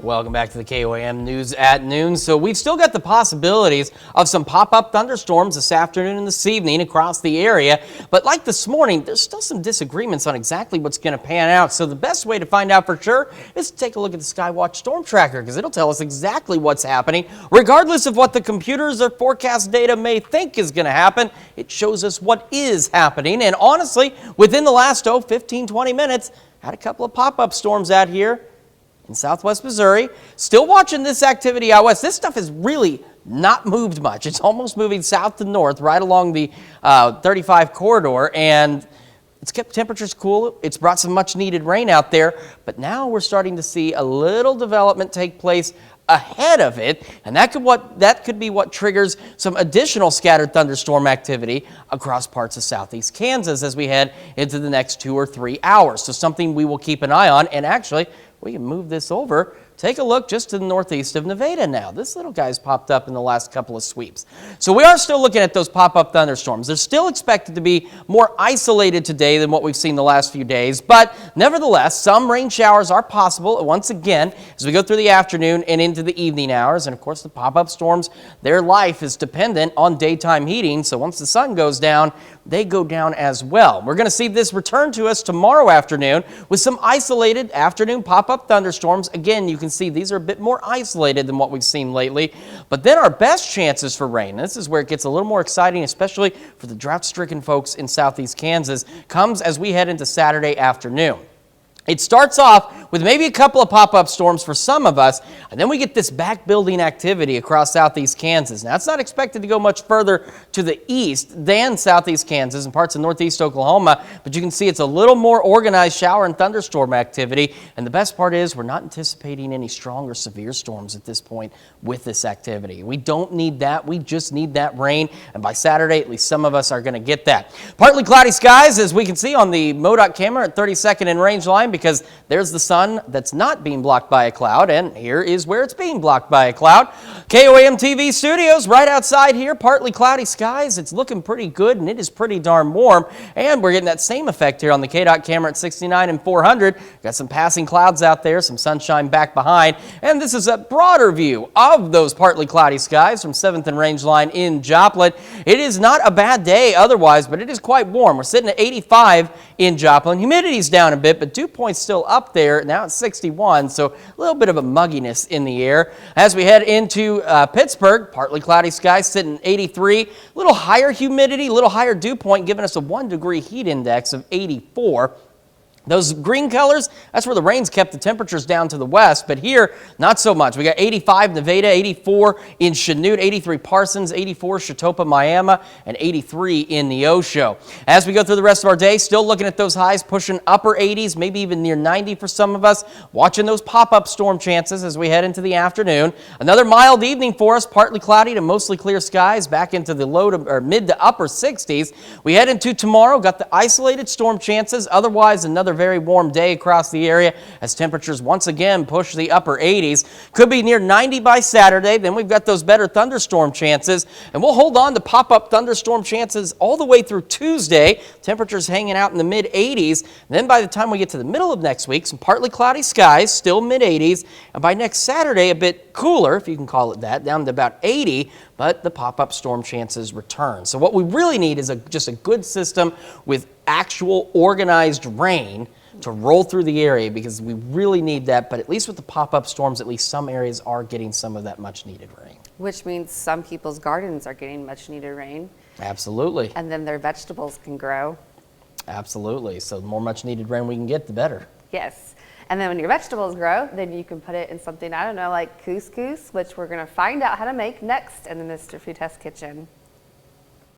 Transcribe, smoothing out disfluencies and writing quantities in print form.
Welcome back to the KOAM News at Noon. So we've still got the possibilities of some pop-up thunderstorms this afternoon and this evening across the area. But like this morning, there's still some disagreements on exactly what's going to pan out. So the best way to find out for sure is to take a look at the Skywatch Storm Tracker, because it'll tell us exactly what's happening. Regardless of what the computers or forecast data may think is going to happen, it shows us what is happening. And honestly, within the last 15-20 minutes, had a couple of pop-up storms out here in southwest Missouri. Still watching this activity out west. This stuff has really not moved much. It's almost moving south to north right along the 35 corridor, and it's kept temperatures cool. It's brought some much needed rain out there, but now we're starting to see a little development take place ahead of it, and that could be what triggers some additional scattered thunderstorm activity across parts of southeast Kansas as we head into the next 2 or 3 hours. So something we will keep an eye on. And actually, we can move this over. Take a look just to the northeast of Nevada now. This little guy's popped up in the last couple of sweeps. So we are still looking at those pop-up thunderstorms. They're still expected to be more isolated today than what we've seen the last few days, but nevertheless, some rain showers are possible once again as we go through the afternoon and into the evening hours. And of course, the pop-up storms, their life is dependent on daytime heating, so once the sun goes down, they go down as well. We're going to see this return to us tomorrow afternoon with some isolated afternoon pop-up thunderstorms. Again, you can see these are a bit more isolated than what we've seen lately. But then our best chances for rain, and this is where it gets a little more exciting, especially for the drought-stricken folks in southeast Kansas, comes as we head into Saturday afternoon. It starts off with maybe a couple of pop-up storms for some of us, and then we get this back-building activity across southeast Kansas. Now, it's not expected to go much further to the east than southeast Kansas and parts of northeast Oklahoma, but you can see it's a little more organized shower and thunderstorm activity, and the best part is we're not anticipating any strong or severe storms at this point with this activity. We don't need that. We just need that rain, and by Saturday, at least some of us are going to get that. Partly cloudy skies, as we can see on the MoDOT camera at 32nd and range line, because there's the sun that's not being blocked by a cloud, and here is where it's being blocked by a cloud. KOAM TV studios right outside here, partly cloudy skies. It's looking pretty good, and it is pretty darn warm, and we're getting that same effect here on the KDOT camera at 69 and 400. Got some passing clouds out there, some sunshine back behind, and this is a broader view of those partly cloudy skies from 7th and range line in Joplin. It is not a bad day otherwise, but it is quite warm. We're sitting at 85 in Joplin. Humidity's down a bit, but dew point's still up there. Now it's 61, so a little bit of a mugginess in the air. As we head into Pittsburgh, partly cloudy skies sitting at 83, a little higher humidity, a little higher dew point, giving us a 1-degree heat index of 84. Those green colors, that's where the rain's kept the temperatures down to the west, but here, not so much. We got 85 Nevada, 84 in Chanute, 83 Parsons, 84 Chautauqua, Miami, and 83 in Neosho. As we go through the rest of our day, still looking at those highs, pushing upper 80s, maybe even near 90 for some of us. Watching those pop-up storm chances as we head into the afternoon. Another mild evening for us, partly cloudy to mostly clear skies, back into the low to or mid to upper 60s. We head into tomorrow, got the isolated storm chances, otherwise another very warm day across the area as temperatures once again push the upper 80s. Could be near 90 by Saturday. Then we've got those better thunderstorm chances, and we'll hold on to pop-up thunderstorm chances all the way through Tuesday. Temperatures hanging out in the mid-80s. Then by the time we get to the middle of next week, some partly cloudy skies, still mid-80s, and by next Saturday a bit cooler, if you can call it that, down to about 80, but the pop-up storm chances return. So what we really need is just a good system with actual organized rain to roll through the area, because we really need that. But at least with the pop-up storms, at least some areas are getting some of that much-needed rain. Which means some people's gardens are getting much-needed rain. Absolutely. And then their vegetables can grow. Absolutely. So the more much-needed rain we can get, the better. Yes. And then when your vegetables grow, then you can put it in something, I don't know, like couscous, which we're going to find out how to make next in the Mr. Food Test Kitchen.